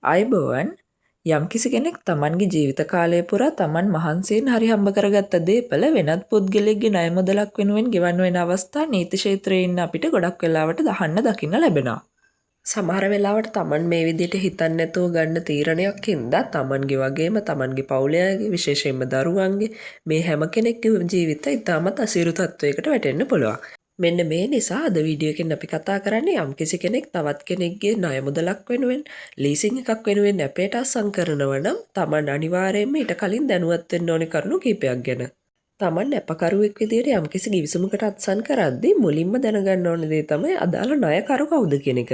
අයිබෝවන් යම්කිසි කෙනෙක් තමන්ගේ ජීවිත කාලය පුරා තමන් මහන්සියෙන් හරි හම්බ කරගත්ත දේපල වෙනත් පුද්ගලයෙක්ගේ ණය මුදලක් වෙනුවෙන් ගෙවන්න වෙන අවස්ථා නීති ක්ෂේත්‍රයේ ඉන්න අපිට ගොඩක් වෙලාවට දකින්න ලැබෙනවා. සමහර වෙලාවට තමන් මේ විදිහට හිතන්නේ නැතුව ගන්න තීරණයක් හින්දා තමන්ගේ වගේම තමන්ගේ පවුලේ අයගේ විශේෂයෙන්ම දරුවන්ගේ මේ හැම කෙනෙක්ගේ ජීවිත ඉතාමත් අසීරු තත්වයකට වැටෙන්න පුළුවන්. මෙන්න මේ නිසා අද වීඩියෝ එකෙන් අපි කතා කරන්නේ යම්කිසි කෙනෙක් තවත් කෙනෙක්ගේ ණය මුදලක් වෙනුවෙන් ලීසින් එකක් වෙනුවෙන් අපේට අත්සන් කරනවා නම් තමන් අනිවාර්යයෙන්ම ඊට කලින් දැනුවත් වෙන්න ඕනේ කරුණු කීපයක් ගැන. තමන් අපකරුවෙක් විදියට යම්කිසි ගිවිසුමකට අත්සන් කරද්දී මුලින්ම දැනගන්න ඕන දේ තමයි අදාළ ණයකරු කවුද කියන එක.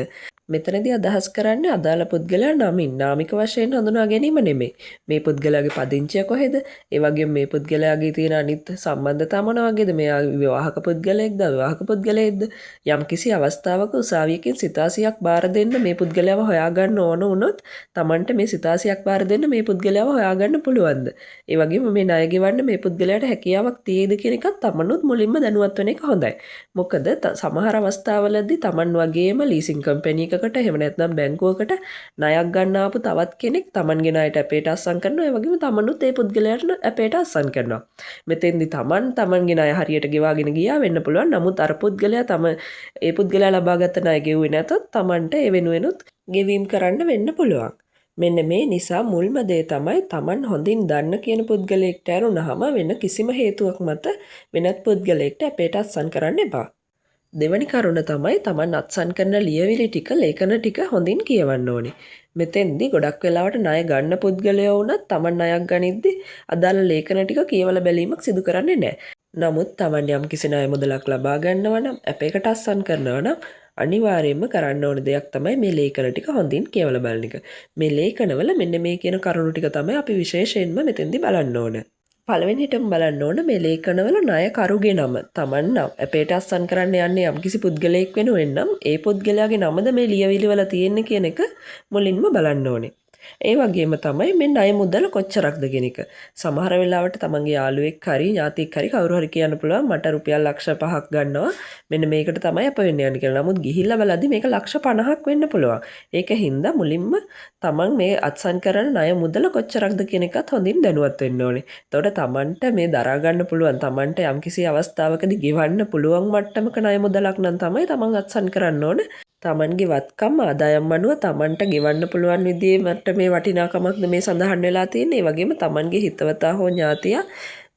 මෙතනදී අදහස් කරන්නේ අදාළ පුද්ගලයා නමින් නාමික වශයෙන් හඳුනා ගැනීම නෙමෙයි. මේ පුද්ගලයාගේ පදිංචිය කොහෙද? ඒ වගේම මේ පුද්ගලයාගේ තියෙන අනිත් සම්බන්ධතා මොන වගේද? මෙයා විවාහක පුද්ගලයෙක්ද අවිවාහක පුද්ගලයෙක්ද? යම්කිසි අවස්ථාවක උසාවියකින් සිතාසියක් බාර දෙන්න මේ පුද්ගලයාව හොයාගන්න ඕන වුණොත් Tamanට මේ සිතාසියක් බාර දෙන්න මේ පුද්ගලයාව හොයාගන්න පුළුවන්ද? ඒ වගේම මේ ණය ගෙවන්න මේ පුද්ගලයාට හැකියාවක් තියෙයිද කියන එකත් Tamanුත් මුලින්ම දැනුවත් වෙන එක හොඳයි. මොකද සමහර අවස්ථාවලදී Taman වගේම ලීසින් කම්පැනි එකකට එහෙම නැත්නම් බැංකුවකට ණයක් ගන්න ආපු තවත් කෙනෙක් Tamanගේ ණයට අපේට අත්සන් කරනවා. ඒ වගේම Tamanුත් ඒ පුද්ගලයාට අපේට අත්සන් කරනවා. මෙතෙන්දී Tamanගේ ණය හරියට ගෙවාගෙන ගියා වෙන්න පුළුවන්. නමුත් අර පුද්ගලයා ඒ පුද්ගලයා ලබාගත් ණය ගෙවුවේ නැතොත් Tamanට ඒ වෙනුවෙනුත් ගෙවීම් කරන්න වෙන්න පුළුවන්. මෙන්න මේ නිසා මුල්ම දේ තමයි Taman හොඳින් දන්න කියන පුද්ගලයෙක්ට ඇරුණාම වෙන කිසිම හේතුවක් මත වෙනත් පුද්ගලයෙක්ට අපේට අත්සන් කරන්න එපා. දෙවැනි කරුණ තමයි Taman අත්සන් කරන ලියවිලි ටික ලේඛන ටික හොඳින් කියවන්න ඕනේ. මෙතෙන්දී ගොඩක් වෙලාවට ණය ගන්න පුද්ගලයෝ වුණත් Taman ණයක් ගනිද්දී අදාළ ලේඛන ටික කියවලා බැලීමක් සිදු කරන්නේ නැහැ. නමුත් Taman යම් කිසි ණය මුදලක් ලබා ගන්නවා නම් අපේකට අත්සන් කරනවා නම් අනිවාර්යයෙන්ම කරන්න ඕන දෙයක් තමයි මේ ලේඛන ටික හොඳින් කියවලා බලන එක. මේ ලේඛනවල මෙන්න මේ කියන කරුණු ටික තමයි අපි විශේෂයෙන්ම මෙතෙන්දී බලන්න ඕන. පළවෙනිටම බලන්න ඕන මේ ලේඛනවල ණයකරුගේ නම. Taman නම් අපේට අත්සන් කරන්න යන්නේ යම්කිසි පුද්ගලයෙක් වෙනුවෙන් නම් ඒ පුද්ගලයාගේ නමද මේ ලියවිලි වල තියෙන්නේ කියන එක මුලින්ම බලන්න ඕනේ. ඒ වගේම තමයි මේ ණය මුදල කොච්චරක්ද කියන එක. සමහර වෙලාවට තමන්ගේ යාළුවෙක් හරි ඥාතියෙක් හරි කවුරු හරි කියන්න පුළුවන් මට රුපියල් ලක්ෂ 5ක් ගන්නවා මෙන්න මේකට තමයි අප වෙන්න යන්නේ කියලා. නමුත් ගිහිල්ලා බලද්දි මේක ලක්ෂ 50ක් වෙන්න පුළුවන්. ඒක හින්දා මුලින්ම තමන් මේ අත්සන් කරන ණය මුදල කොච්චරක්ද කියන එකත් හොඳින් දැනුවත් වෙන්න ඕනේ. එතකොට තමන්ට මේ දරා ගන්න පුළුවන් තමන්ට යම්කිසි අවස්ථාවකදී ගෙවන්න පුළුවන් මට්ටමක ණය මුදලක් නම් තමයි තමන් අත්සන් කරන්න ඕනේ. තමන්ගේ වත්කම් ආදායම් අනුව තමන්ට ගෙවන්න පුළුවන් විදිහේ මට්ටමේ වටිනාකමක්ද මේ සඳහන් වෙලා තියෙන්නේ. ඒ වගේම තමන්ගේ හිතවතා හෝ ඥාතියා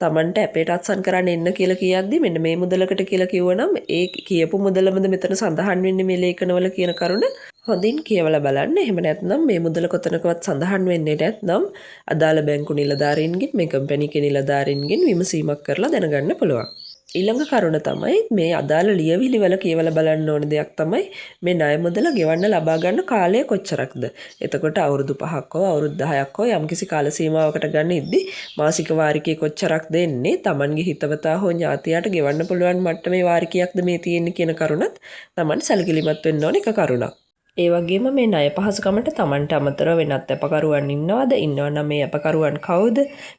තමන්ට අපේට අත්සන් කරන්න එන්න කියලා කියද්දි මෙන්න මේ මුදලකට කියලා කිව්වනම් ඒ කියපු මුදලමද මෙතන සඳහන් වෙන්නේ මේ ලේඛනවල කියන කරුණ හොඳින් කියවලා බලන්න. එහෙම නැත්නම් මේ මුදල කොතනකවත් සඳහන් වෙන්නේ නැත්නම් අදාළ බැංකු නිලධාරීන්ගෙන් මේ කම්පැනි නිලධාරීන්ගෙන් විමසීමක් කරලා දැනගන්න පුළුවන්. ඊළඟ කරුණ තමයි මේ අදාළ ලියවිලි වල කියවලා බලන්න ඕන දෙයක් තමයි මේ ණය මුදල ගෙවන්න ලබා ගන්න කාලය කොච්චරක්ද. එතකොට අවුරුදු 5ක් හෝ අවුරුදු 10ක් හෝ යම්කිසි කාල සීමාවකට ගන්න ඉද්දි මාසික වාරිකය කොච්චරක් දෙන්නේ Tamanගේ හිතවතා හෝ ඥාතියාට ගෙවන්න පුළුවන් මට්ටමේ වාරිකයක්ද මේ තියෙන්නේ කියන කරුණත් Taman සැලකිලිමත් වෙන්න ඕන එක කරුණක්. ඒ වගේම මේ ණය පහසුකමට Tamanට අමතරව වෙනත් අපකරුවන් ඉන්නවද? ඉන්නවනම් මේ අපකරුවන් කවුද?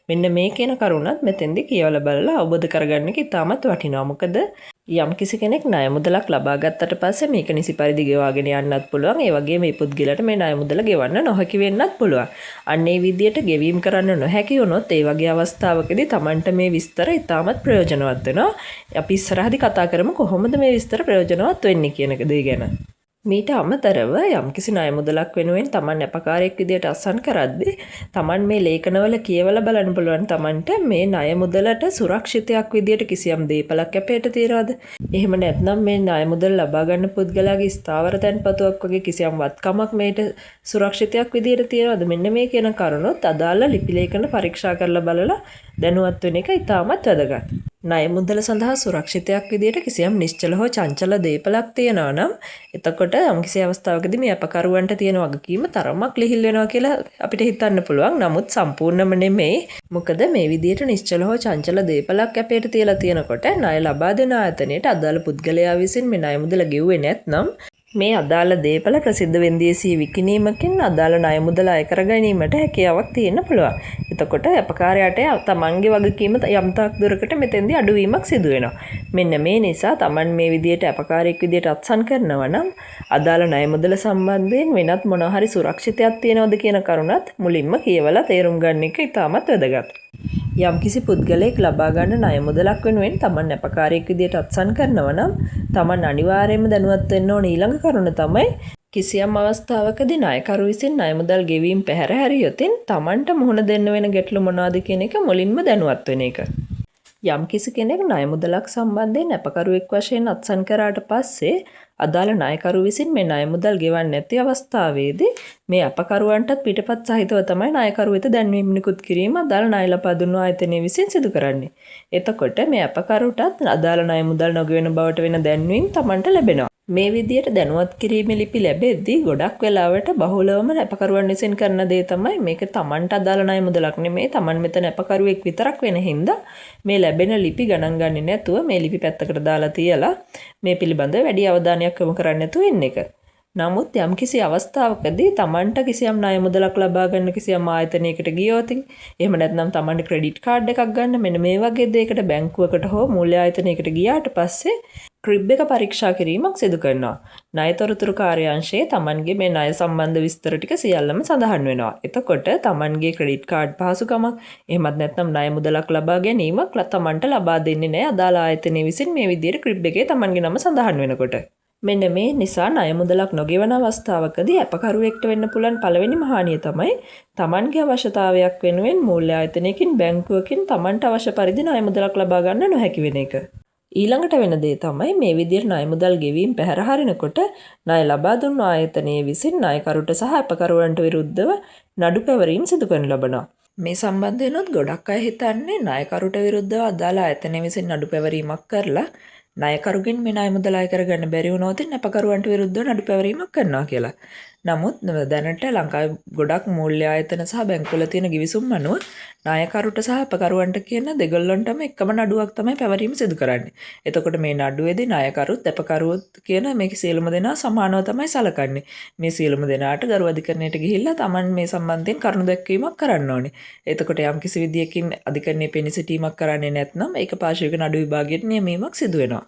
මෙන්න මේ කියන කරුණත් මෙතෙන්දී කියවලා බලලා අවබෝධ කරගන්න එක ඉතාමත් වටිනවා. මොකද යම්කිසි කෙනෙක් ණය මුදලක් ලබා ගත්තට පස්සේ මේක නිසි පරිදි ගෙවාගෙන යන්නත් පුළුවන්. ඒ වගේම මේ පුද්ගලයාට මේ ණය මුදල ගෙවන්න නොහැකි වෙන්නත් පුළුවන්. අන්න ඒ විදියට ගෙවීම කරන්න නොහැකි වුණොත් ඒ වගේ අවස්ථාවකදී Tamanට මේ විස්තර ඉතාමත් ප්‍රයෝජනවත් වෙනවා. අපි ඉස්සරහදී කතා කරමු කොහොමද මේ විස්තර ප්‍රයෝජනවත් වෙන්නේ කියන දේ ගැන. මීට අමතරව යම්කිසි ණය මුදලක් වෙනුවෙන් Taman අපකාරයෙක් විදියට අත්සන් කරද්දී Taman මේ ලේඛනවල කියවලා බලන්න පුළුවන් Tamanට මේ ණය මුදලට සුරක්ෂිතයක් විදියට කිසියම් දීපලක් අපේට තියනවද? එහෙම නැත්නම් මේ ණය මුදල් ලබා ගන්න පුද්ගලයාගේ ස්ථාවර තැන්පතුවක් වගේ කිසියම් වත්කමක් මේට සුරක්ෂිතයක් විදියට තියනවද? මෙන්න මේ කියන කරුණොත් අදාළ ලිපි ලේඛන පරීක්ෂා කරලා බලලා දැනුවත් වෙන එක ඉතාමත් වැදගත්. ණය මුදල සඳහා සුරක්ෂිතයක් විදියට කිසියම් නිශ්චල හෝ චංචල දීපලක් තියනවා නම් එතකොට යම්කිසි අවස්ථාවකදී මේ අපකරුවන්ට තියෙන වගකීම තරමක් ලිහිල් වෙනවා කියලා අපිට හිතන්න පුළුවන්. නමුත් සම්පූර්ණම නෙමෙයි. මොකද මේ විදියට නිශ්චල හෝ චංචල දීපලක් අපේට තියලා තියෙනකොට ණය ලබා දෙන ආයතනයේට අදාළ පුද්ගලයා විසින් මේ ණය මුදල ගෙව්වේ නැත්නම් මේ අදාළ දේපල ප්‍රසිද්ධ වෙන්දේසී විකිණීමකින් අදාළ ණය මුදල අය කර ගැනීමට හැකියාවක් තියෙන්න පුළුවන්. එතකොට අපකාරයට තමන්ගේ වගකීම යම් තාක් දුරකට මෙතෙන්දී අඩුවීමක් සිදු වෙනවා. මෙන්න මේ නිසා තමන් මේ විදියට අපකාරයක් විදියට අත්සන් කරනවා නම් අදාළ ණය මුදල සම්බන්ධයෙන් වෙනත් මොනවා හරි සුරක්ෂිතයක් තියෙනවද කියන කරුණත් මුලින්ම කියවලා තේරුම් ගන්න එක ඉතාමත් වැදගත්. යම්කිසි පුද්ගලයෙක් ලබා ගන්න ණය මුදලක් වෙනුවෙන් තමන් අපකාරයක් විදියට අත්සන් කරනවා නම් තමන් අනිවාර්යයෙන්ම දැනුවත් වෙන්න ඕන ඊළඟ කරුණ තමයි කිසියම් අවස්ථාවකදී ණයකරු විසින් ණය මුදල් ගෙවීම පැහැර හැරියොතින් තමන්ට මුහුණ දෙන්න වෙන ගැටලු මොනවාද කියන එක මුලින්ම දැනුවත් වෙන එක. යම්කිසි කෙනෙක් ණය මුදලක් සම්බන්ධයෙන් අපකරුවෙක් වශයෙන් අත්සන් කරාට පස්සේ අදාළ ණයකරු විසින් මේ ණය මුදල් ගෙවන්නේ නැති අවස්ථාවේදී මේ අපකරුවන්ටත් පිටපත් සහිතව තමයි ණයකරු වෙත දැන්වීම නිකුත් කිරීම අදාළ ණය ලබා දුන්නු ආයතනය විසින් සිදු කරන්නේ. එතකොට මේ අපකරුටත් අදාළ ණය මුදල් නොගෙවන බවට වෙන දැන්වීම Tamanට ලැබෙනවා. මේ විදියට දැනුවත් කිරීමේ ලිපි ලැබෙද්දී ගොඩක් වෙලාවට බහුලවම අපකරුවන් විසින් කරන දේ තමයි මේක Tamanට අදාළ ණය මුදලක් නෙමෙයි Taman මෙතන අපකරුවෙක් විතරක් වෙන හින්දා මේ ලැබෙන ලිපි ගණන් ගන්නේ නැතුව මේ ලිපි පැත්තකට දාලා තියලා මේ පිළිබඳව වැඩි අවධානයක් යොමු කරන්න නැතුව ඉන්න එක. නමුත් යම්කිසි අවස්ථාවකදී Tamanට කිසියම් ණය මුදලක් ලබා ගන්න කිසියම් ආයතනයකට ගියොත් එහෙම නැත්නම් Tamanට ක්‍රෙඩිට් කාඩ් එකක් ගන්න මෙන්න මේ වගේ දෙයකට බැංකුවකට හෝ මූල්‍ය ආයතනයකට ගියාට පස්සේ ක්‍රිබ් එක පරීක්ෂා කිරීමක් සිදු කරනවා. ණයතොරතුරු කාර්යාංශයේ Tamanගේ මේ ණය සම්බන්ධ විස්තර ටික සියල්ලම සඳහන් වෙනවා. එතකොට Tamanගේ ක්‍රෙඩිට් කාඩ් පහසුකමක් එහෙමත් නැත්නම් ණය මුදලක් ලබා ගැනීමක් Tamanට ලබා දෙන්නේ නැහැ අදාළ ආයතනය විසින් මේ විදිහට ක්‍රිබ් එකේ Tamanගේ නම සඳහන් වෙනකොට. මෙන්න මේ නිසා ණය මුදලක් නොගෙවන අවස්ථාවකදී අපකරුවෙක්ට වෙන්න පුළුවන් පළවෙනිම හානිය තමයි Tamanගේ අවශ්‍යතාවයක් වෙනුවෙන් මූල්‍ය ආයතනයකින් බැංකුවකින් Tamanට අවශ්‍ය පරිදි ණය මුදලක් ලබා ගන්න නොහැකි වෙන එක. ඊළඟට වෙන දේ තමයි මේ විදිහට ණය මුදල් ගෙවීම පැහැර හරිනකොට ණය ලබා දුන්නු ආයතනයේ විසින් ණයකරුට සහ අපකරුවන්ට විරුද්ධව නඩු පැවරීම් සිදු කරනු ලබනවා. මේ සම්බන්ධයෙන්ොත් ගොඩක් අය හිතන්නේ ණයකරුට විරුද්ධව අදාළ ආයතනය විසින් නඩු පැවරීමක් කරලා ණයකරුගෙන් මේ ණය මුදල් අය කරගන්න බැරි වුණොත් අපකරුවන්ට විරුද්ධව නඩු පැවරීමක් කරනවා කියලා. නමුත් දැනට ලංකාවේ ගොඩක් මූල්‍ය ආයතන සහ බැංකුවල තියෙන ගිවිසුම් අනුව ණයකරුට සහ අපකරුවන්ට කියන දෙගොල්ලන්ටම එකම නඩුවක් තමයි පැවරීම සිදු කරන්නේ. එතකොට මේ නඩුවේදී ණයකරුත් අපකරුවොත් කියන මේ සියලුම දෙනා සමානව තමයි සලකන්නේ. මේ සියලුම දෙනාට ගරු අධිකරණයට ගිහිල්ලා Taman මේ සම්බන්ධයෙන් කරුණු දැක්වීමක් කරන්න ඕනේ. එතකොට යම් කිසි විදියකින් අධිකරණයේ පෙනී සිටීමක් කරන්නේ නැත්නම් ඒක පාර්ශ්වික නඩු විභාගයට නියමීමක් සිදු වෙනවා.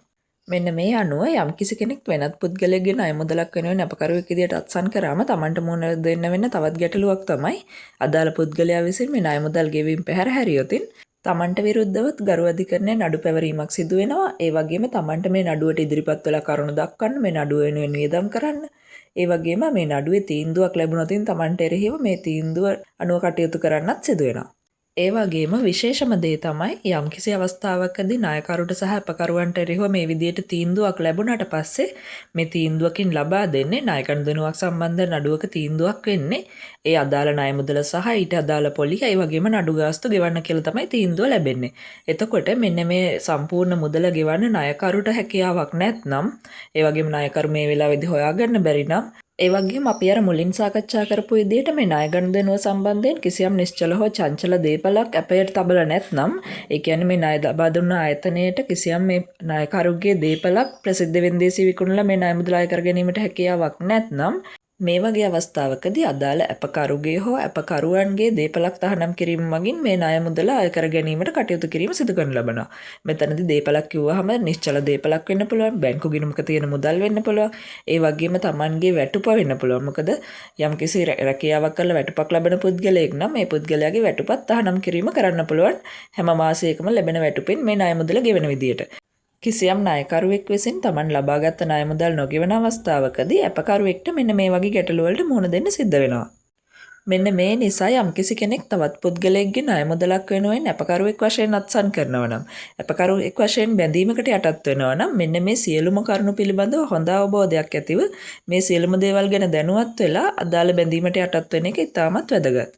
මෙන්න මේ අනුව යම්කිසි කෙනෙක් වෙනත් පුද්ගලයෙක්ගේ ණය මුදලක් වෙනුවෙන් අපකරුවෙක් විදියට අත්සන් කරාම Tamanට මුහුණ දෙන්න වෙන තවත් ගැටලුවක් තමයි අදාළ පුද්ගලයා විසින් මේ ණය මුදල් ගෙවීම පැහැර හැරියොතින් Tamanට විරුද්ධව ගරු අධිකරණයේ නඩු පැවරීමක් සිදු වෙනවා. ඒ වගේම Tamanට මේ නඩුවට ඉදිරිපත් වෙලා කරුණු දක්වන්න මේ නඩුව වෙනුවෙන් වියදම් කරන්න. ඒ වගේම මේ නඩුවේ තීන්දුවක් ලැබුණොත් Tamanට එරෙහිව මේ තීන්දුව අනුව කටයුතු කරන්නත් සිදු වෙනවා. ඒ වගේම විශේෂම දේ තමයි යම්කිසි අවස්ථාවකදී ණයකරුට සහ අපකරුවන්ට එරෙහිව මේ විදියට තීන්දුවක් ලැබුණාට පස්සේ මේ තීන්දුවකින් ලබා දෙන්නේ ණයකන් දෙනුවක් සම්බන්ධ නඩුවක තීන්දුවක් වෙන්නේ ඒ අදාළ ණය මුදල සහ ඊට අදාළ පොලි ඒ වගේම නඩු ගාස්තු ගෙවන්න කියලා තමයි තීන්දුව ලැබෙන්නේ. එතකොට මෙන්න මේ සම්පූර්ණ මුදල ගෙවන්න ණයකරුට හැකියාවක් නැත්නම් ඒ වගේම ණයකරු මේ වෙලාවේදී හොයාගන්න බැරි නම් ඒ වගේම අපි අර මුලින් සාකච්ඡා කරපු විදිහට මේ ණය ගනුදෙනුව සම්බන්ධයෙන් කිසියම් නිශ්චල හෝ චංචල දේපලක් අපයට තබලා නැත්නම් ඒ කියන්නේ මේ ණය ලබා දුන්න ආයතනයේට කිසියම් මේ ණයකරුගේ දේපලක් ප්‍රසිද්ධ වෙන්දේසි විකුණලා මේ ණය මුදල් අය කර ගැනීමට හැකියාවක් නැත්නම් මේ වගේ අවස්ථාවකදී අදාළ අපකරුගේ හෝ අපකරුවන්ගේ දේපලක් තහනම් කිරීම මගින් මේ ණය මුදල අය කර ගැනීමට කටයුතු කිරීම සිදු කරනු ලබනවා. මෙතනදී දේපලක් කිව්වහම නිශ්චල දේපලක් වෙන්න පුළුවන්, බැංකු ගිණුමක තියෙන මුදල් වෙන්න පුළුවන්, ඒ වගේම Tamanගේ වැටුප වෙන්න පුළුවන්. මොකද යම්කිසි රැකියාවක් කරලා වැටුපක් ලබන පුද්ගලයෙක් නම් මේ පුද්ගලයාගේ වැටුපත් තහනම් කිරීම කරන්න පුළුවන් හැම මාසයකම ලැබෙන වැටුපෙන් මේ ණය මුදල ගෙවන විදියට. කිසියම් ණයකරුවෙක් විසින් Taman ලබාගත් ණය මුදල් නොගෙවන අවස්ථාවකදී අපකරුවෙක්ට මෙන්න මේ වගේ ගැටලු වලට මුහුණ දෙන්න සිද්ධ වෙනවා. මෙන්න මේ නිසා යම්කිසි කෙනෙක් තවත් පුද්ගලයෙක්ගේ ණය මුදලක් වෙනුවෙන් අපකරුවෙක් වශයෙන් අත්සන් කරනවා නම් අපකරුවෙක් වශයෙන් බැඳීමකට යටත් වෙනවා නම් මෙන්න මේ සියලුම කරුණු පිළිබඳව හොඳ අවබෝධයක් ඇතිව මේ සියලුම දේවල් ගැන දැනුවත් වෙලා අදාළ බැඳීමට යටත් වෙන එක ඉතාමත් වැදගත්.